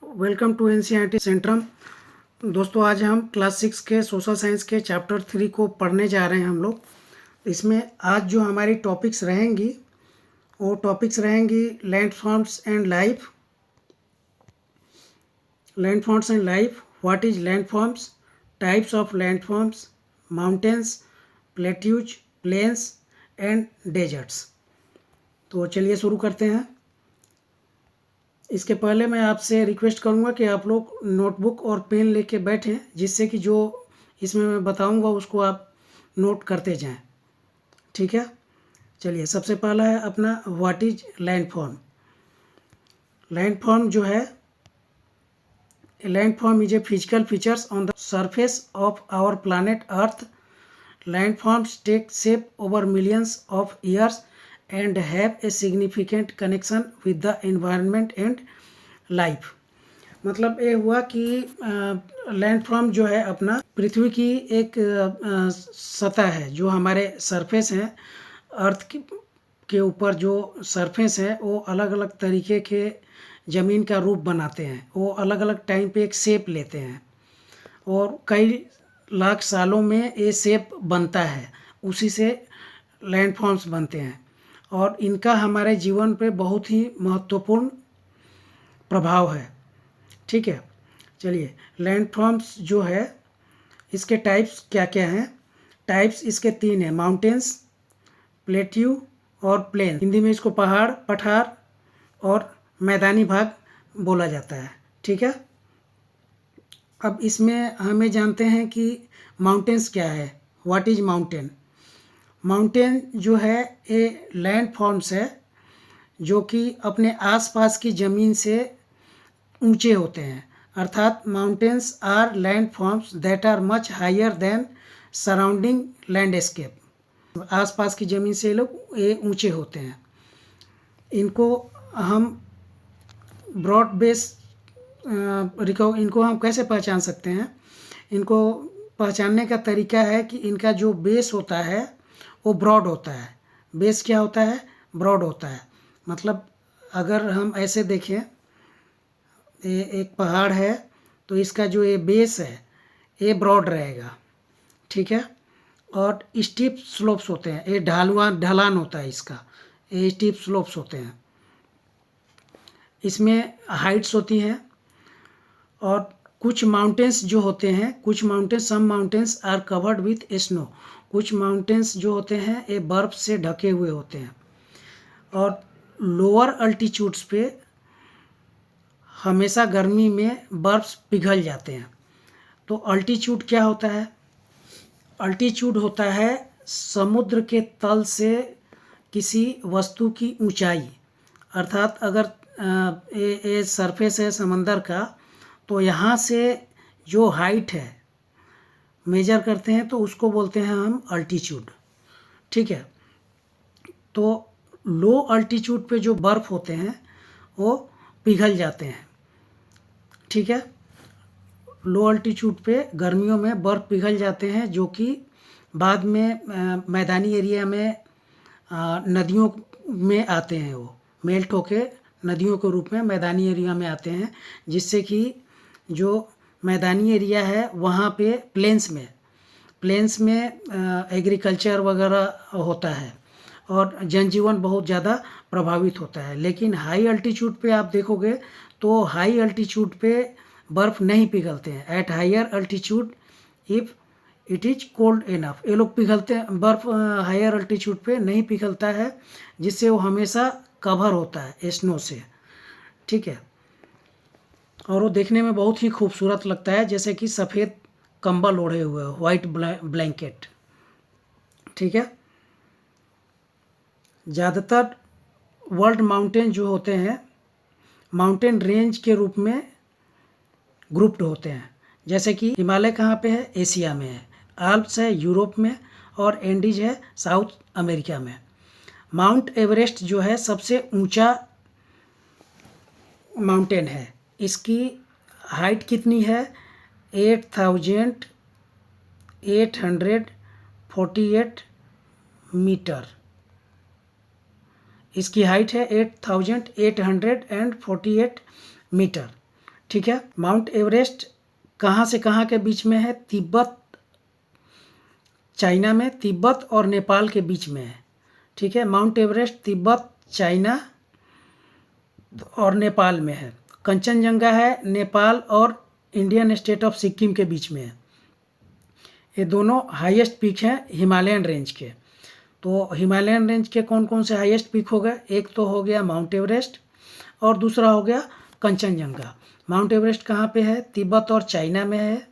Welcome to NCERT Centrum. दोस्तों, आज हम क्लास 6 के सोशल साइंस के चैप्टर 3 को पढ़ने जा रहे हैं हम लोग। इसमें आज जो हमारी टॉपिक्स रहेंगी वो टॉपिक्स रहेंगी landforms and life, what is landforms, types of landforms, mountains, plateaus, plains and deserts. तो चलिए शुरू करते हैं। इसके पहले मैं आपसे रिक्वेस्ट करूंगा कि आप लोग नोटबुक और पेन लेके बैठें, जिससे कि जो इसमें मैं बताऊंगा उसको आप नोट करते जाएं। ठीक है, चलिए सबसे पहला है अपना व्हाट इज लैंडफॉर्म। लैंडफॉर्म जो है, landform is a physical features on the surface of our planet Earth. Landforms take shape over millions of years and have a significant connection with the environment and life। मतलब ये हुआ कि landform जो है अपना पृथ्वी की एक सतह है, जो हमारे सरफेस हैं अर्थ के ऊपर जो सरफेस है वो अलग अलग तरीके के ज़मीन का रूप बनाते हैं। वो अलग अलग टाइम पे एक शेप लेते हैं और कई लाख सालों में ये शेप बनता है, उसी से लैंडफॉर्म्स बनते हैं और इनका हमारे जीवन पे बहुत ही महत्वपूर्ण प्रभाव है। ठीक है, चलिए लैंडफॉर्म्स जो है इसके टाइप्स क्या क्या हैं। टाइप्स इसके 3 हैं, माउंटेन्स, प्लेट्यू और प्लेन। हिंदी में इसको पहाड़, पठार और मैदानी भाग बोला जाता है। ठीक है, अब इसमें हमें जानते हैं कि माउंटेन्स क्या है। What is mountain. माउंटेन जो है ये लैंडफॉर्म्स है जो कि अपने आसपास की ज़मीन से ऊंचे होते हैं। अर्थात mountains are landforms that are much higher than surrounding landscape. आसपास की ज़मीन से ये ऊंचे होते हैं। इनको हम ब्रॉड बेस इनको हम कैसे पहचान सकते हैं। इनको पहचानने का तरीका है कि इनका जो बेस होता है वो ब्रॉड होता है। बेस क्या होता है? ब्रॉड होता है। मतलब अगर हम ऐसे देखें, ये एक पहाड़ है तो इसका जो ये बेस है ये ब्रॉड रहेगा। ठीक है, और स्टीप स्लोप्स होते हैं, ये ढलान होता है इसका, ये स्टीप स्लोप्स होते हैं। इसमें हाइट्स होती हैं और कुछ माउंटेन्स जो होते हैं, some mountains are covered with snow. कुछ माउंटेन्स जो होते हैं ये बर्फ़ से ढके हुए होते हैं और लोअर अल्टीट्यूड्स पे हमेशा गर्मी में बर्फ़ पिघल जाते हैं। तो अल्टीट्यूड क्या होता है? अल्टीट्यूड होता है समुद्र के तल से किसी वस्तु की ऊंचाई। अर्थात अगर ये सरफेस है समंदर का, तो यहाँ से जो हाइट है मेजर करते हैं तो उसको बोलते हैं हम अल्टीट्यूड। ठीक है, तो लो अल्टीट्यूड पे जो बर्फ़ होते हैं वो पिघल जाते हैं। ठीक है, लो अल्टीट्यूड पे गर्मियों में बर्फ़ पिघल जाते हैं, जो कि बाद में मैदानी एरिया में नदियों में आते हैं। वो मेल्ट होके नदियों के रूप में मैदानी एरिया में आते हैं, जिससे कि जो मैदानी एरिया है वहाँ पे प्लेन्स में एग्रीकल्चर वगैरह होता है और जनजीवन बहुत ज़्यादा प्रभावित होता है। लेकिन हाई अल्टीट्यूड पे आप देखोगे तो हाई अल्टीट्यूड पे बर्फ़ नहीं पिघलते हैं। At higher altitude if it is cold enough, ये लोग पिघलते हैं। बर्फ़ हायर अल्टीट्यूड पे नहीं पिघलता है, जिससे वो हमेशा कवर होता है स्नो से। ठीक है, और वो देखने में बहुत ही खूबसूरत लगता है, जैसे कि सफ़ेद कंबल ओढ़े हुए, वाइट ब्लैंकेट। ठीक है, ज़्यादातर वर्ल्ड माउंटेन जो होते हैं माउंटेन रेंज के रूप में ग्रुप्ड होते हैं। जैसे कि हिमालय कहाँ पे है? एशिया में है। आल्प्स है यूरोप में और एंडीज है साउथ अमेरिका में। माउंट एवरेस्ट जो है सबसे ऊंचा माउंटेन है। इसकी हाइट कितनी है? 8,848 मीटर इसकी हाइट है। 8,848 मीटर। ठीक है। माउंट एवरेस्ट कहाँ से कहाँ के बीच में है? तिब्बत, चाइना में, तिब्बत और नेपाल के बीच में है। ठीक है, माउंट एवरेस्ट तिब्बत, चाइना और नेपाल में है। कंचनजंगा है नेपाल और इंडियन स्टेट ऑफ सिक्किम के बीच में है। ये दोनों हाईएस्ट पीक हैं हिमालयन रेंज के। तो हिमालयन रेंज के कौन कौन से हाईएस्ट पीक हो गए? एक तो हो गया माउंट एवरेस्ट और दूसरा हो गया कंचनजंगा। माउंट एवरेस्ट कहाँ पे है? तिब्बत और चाइना में है,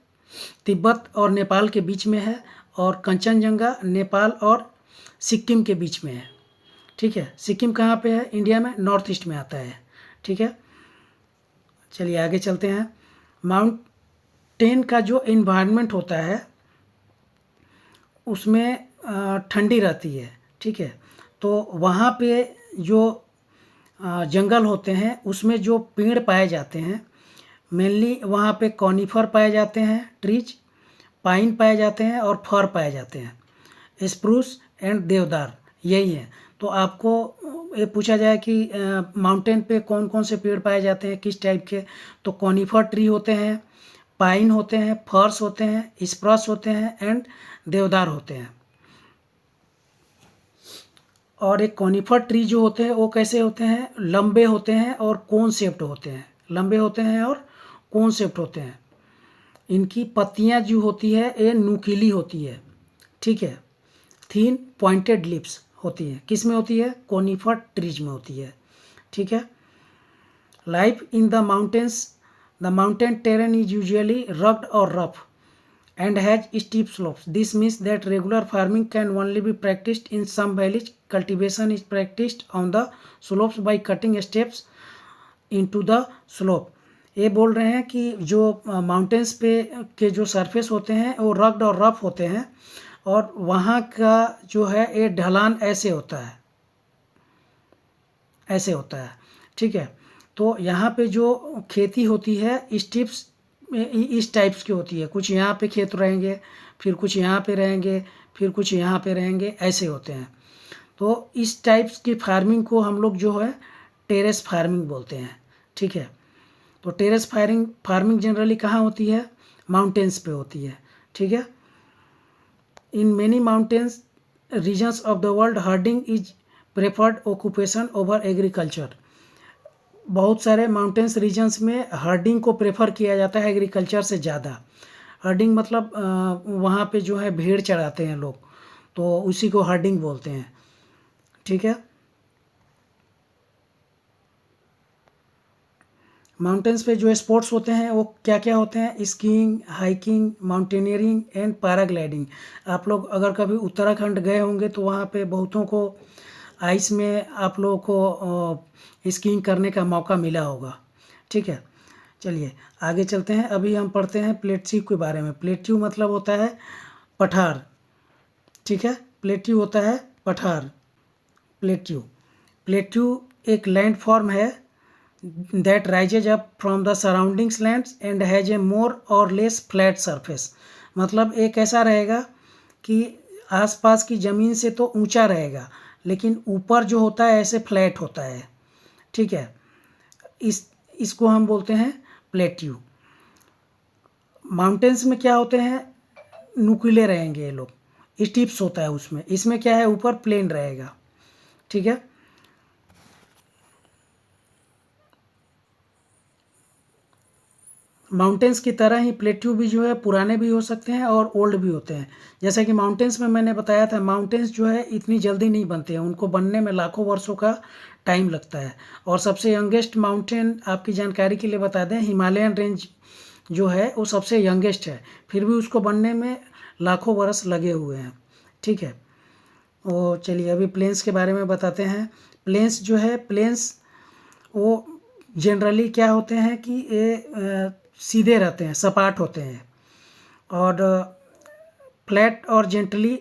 तिब्बत और नेपाल के बीच में है, और कंचनजंगा नेपाल और सिक्किम के बीच में है। ठीक है, सिक्किम कहाँ पे है? इंडिया में नॉर्थ ईस्ट में आता है। ठीक है, चलिए आगे चलते हैं। माउंटेन का जो इन्वायरमेंट होता है उसमें ठंडी रहती है। ठीक है, तो वहाँ पे जो जंगल होते हैं उसमें जो पेड़ पाए जाते हैं, मेनली वहाँ पे कॉनिफर पाए जाते हैं, ट्रीज, पाइन पाए जाते हैं और फर पाए जाते हैं, स्प्रूस एंड देवदार, यही है। तो आपको ये पूछा जाए कि माउंटेन पे कौन कौन से पेड़ पाए जाते हैं, किस टाइप के, तो कॉनिफर ट्री होते हैं, पाइन होते हैं, फर्स होते हैं, स्प्रूस होते हैं एंड देवदार होते हैं। और एक कॉनिफर ट्री जो होते हैं वो कैसे होते हैं? लंबे होते हैं और कोन शेप्ड होते हैं, लंबे होते हैं और कोन शेप्ड होते हैं। इनकी पत्तियां जो होती है ये नुकीली होती है। ठीक है, थीन पॉइंटेड लिप्स होती है। किस में होती है? कॉनिफर ट्रीज में होती है। ठीक है, life in the mountains, the mountain terrain is usually rugged और rough and has steep slopes. This means that regular farming can only be practiced in some valleys. Cultivation is practiced on the slopes by cutting steps into the slope. ये बोल रहे हैं कि जो mountains पे के जो सरफेस होते हैं वो रग्ड और रफ होते हैं, और वहाँ का जो है ये ढलान ऐसे होता है, ऐसे होता है। ठीक है, तो यहाँ पे जो खेती होती है स्टीप्स इस टाइप्स की होती है, कुछ यहाँ पे खेत रहेंगे, फिर कुछ यहाँ पे रहेंगे, फिर कुछ यहाँ पे रहेंगे, ऐसे होते हैं। तो इस टाइप्स की फार्मिंग को हम लोग जो है टेरेस फार्मिंग बोलते हैं। ठीक है, तो टेरेस फार्मिंग जनरली कहाँ होती है? माउंटेन्स पे होती है। ठीक है, in many mountains regions of the world herding is preferred occupation over agriculture. बहुत सारे माउंटेन्स रीजन्स में हर्डिंग को प्रेफर किया जाता है एग्रीकल्चर से ज़्यादा। हर्डिंग मतलब वहाँ पे जो है भेड़ चराते हैं लोग, तो उसी को हर्डिंग बोलते हैं। ठीक है, माउंटेन्स पे जो स्पोर्ट्स होते हैं वो क्या क्या होते हैं? Skiing, hiking, mountaineering and paragliding. आप लोग अगर कभी उत्तराखंड गए होंगे तो वहाँ पे बहुतों को आइस में आप लोगों को स्कीइंग करने का मौका मिला होगा। ठीक है, चलिए आगे चलते हैं। अभी हम पढ़ते हैं प्लेट्यू के बारे में। प्लेट्यू मतलब होता है पठार। ठीक है, प्लेट्यू होता है पठार। प्लेट्यू एक लैंड फॉर्म है that rises up from the surroundings lands and has a more or less flat surface। मतलब एक ऐसा रहेगा कि आसपास की ज़मीन से तो ऊंचा रहेगा, लेकिन ऊपर जो होता है ऐसे फ्लैट होता है। ठीक है, इसको हम बोलते हैं प्लेट्यू। माउंटेन्स में क्या होते हैं? नुकीले रहेंगे ये लोग, स्टीप्स होता है उसमें। इसमें क्या है? ऊपर प्लेन रहेगा। ठीक है, माउंटेन्स की तरह ही प्लेट्यू भी जो है पुराने भी हो सकते हैं और ओल्ड भी होते हैं। जैसा कि माउंटेन्स में मैंने बताया था, माउंटेन्स जो है इतनी जल्दी नहीं बनते हैं, उनको बनने में लाखों वर्षों का टाइम लगता है। और सबसे यंगेस्ट माउंटेन आपकी जानकारी के लिए बता दें, हिमालयन रेंज जो है वो सबसे यंगेस्ट है, फिर भी उसको बनने में लाखों वर्ष लगे हुए हैं। ठीक है, वो चलिए अभी प्लेन्स के बारे में बताते हैं। प्लेन्स जो है, प्लेन्स वो जनरली क्या होते हैं कि ये सीधे रहते हैं, सपाट होते हैं, और फ्लैट और जेंटली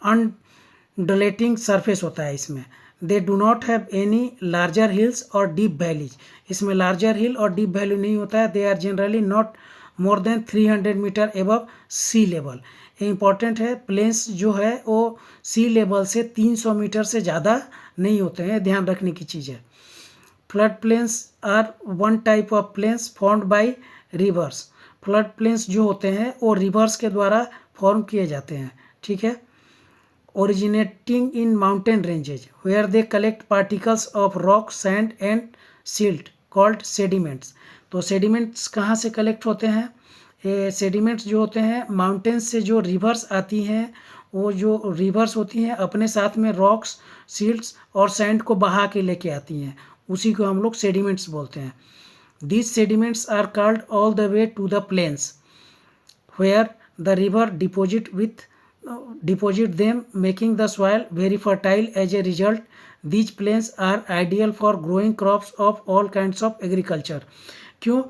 अनडुलेटिंग सरफेस होता है इसमें। They do not have any larger hills और डीप वैलीज। इसमें लार्जर हिल और डीप वैली नहीं होता है। They are generally not more than 300 metres above sea level. ये इंपॉर्टेंट है, प्लेन्स जो है वो सी लेवल से 300 मीटर से ज़्यादा नहीं होते हैं, ध्यान रखने की चीज़ है। Flood plains are one type of plains formed by rivers. Flood plains जो होते हैं वो रिवर्स के द्वारा फॉर्म किए जाते हैं, ठीक है। Originating in mountain ranges where they collect particles of rock, sand and silt called sediments. तो सेडिमेंट्स कहाँ से कलेक्ट होते हैं? ये सेडिमेंट्स जो होते हैं माउंटेन्स से जो रिवर्स आती हैं, वो जो रिवर्स होती हैं अपने साथ में रॉक्स, सिल्ट्स और सैंड को बहा के लेके आती हैं, उसी को हम लोग सेडिमेंट्स बोलते हैं। These sediments are called all the way to the plains where the river deposit them, making the soil very fertile. As a result, these plains are ideal for growing crops of all kinds of agriculture. क्यों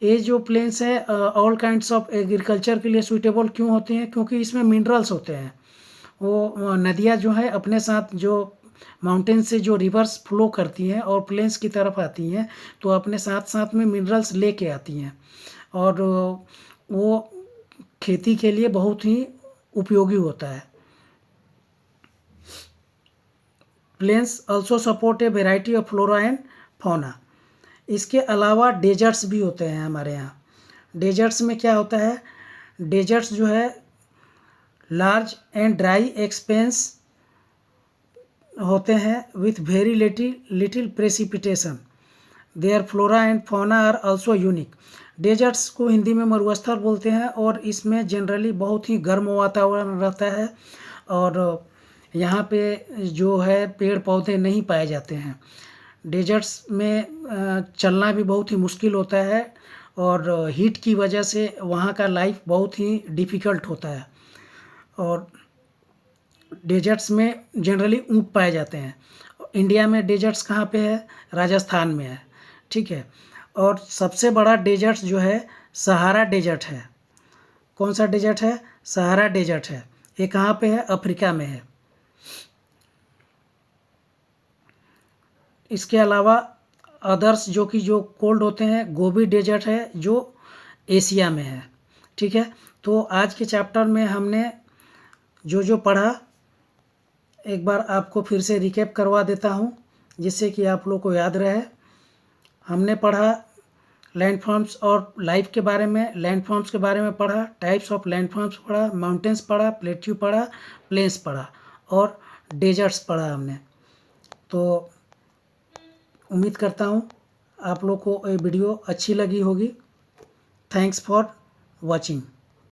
ये जो planes है all kinds of agriculture के लिए suitable क्यों होते हैं? क्योंकि इसमें मिनरल्स होते हैं। वो नदियाँ जो है अपने साथ जो माउंटेन से जो रिवर्स फ्लो करती हैं और प्लेन्स की तरफ आती हैं, तो अपने साथ साथ में मिनरल्स लेके आती हैं और वो खेती के लिए बहुत ही उपयोगी होता है। Plains also support a variety of flora and fauna. इसके अलावा डेजर्ट्स भी होते हैं हमारे यहाँ। डेजर्ट्स में क्या होता है? डेजर्ट्स जो है लार्ज एंड ड्राई एक्सपेंस होते हैं with very little precipitation. There flora and fauna are also unique. Deserts को हिंदी में मरुस्थल बोलते हैं और इसमें जनरली बहुत ही गर्म वातावरण रहता है और यहाँ पे जो है पेड़ पौधे नहीं पाए जाते हैं। डेजर्ट्स में चलना भी बहुत ही मुश्किल होता है और हीट की वजह से वहाँ का लाइफ बहुत ही डिफ़िकल्ट होता है। और डेजर्ट्स में जनरली ऊँट पाए जाते हैं। इंडिया में डेजर्ट्स कहाँ पे है? राजस्थान में है, ठीक है। और सबसे बड़ा डेजर्ट जो है सहारा डेजर्ट है। कौन सा डेजर्ट है? सहारा डेजर्ट है। ये कहाँ पे है? अफ्रीका में है। इसके अलावा अदर्स जो कोल्ड होते हैं, गोबी डेजर्ट है जो एशिया में है, ठीक है। तो आज के चैप्टर में हमने जो पढ़ा एक बार आपको फिर से रिकैप करवा देता हूँ जिससे कि आप लोग को याद रहे। हमने पढ़ा लैंडफॉर्म्स और लाइफ के बारे में, लैंडफॉर्म्स के बारे में पढ़ा, टाइप्स ऑफ लैंडफॉर्म्स पढ़ा, माउंटेन्स पढ़ा, प्लेट्यू पढ़ा, प्लेन्स पढ़ा और डेजर्ट्स पढ़ा हमने। तो उम्मीद करता हूँ आप लोग को ये वीडियो अच्छी लगी होगी। Thanks for watching.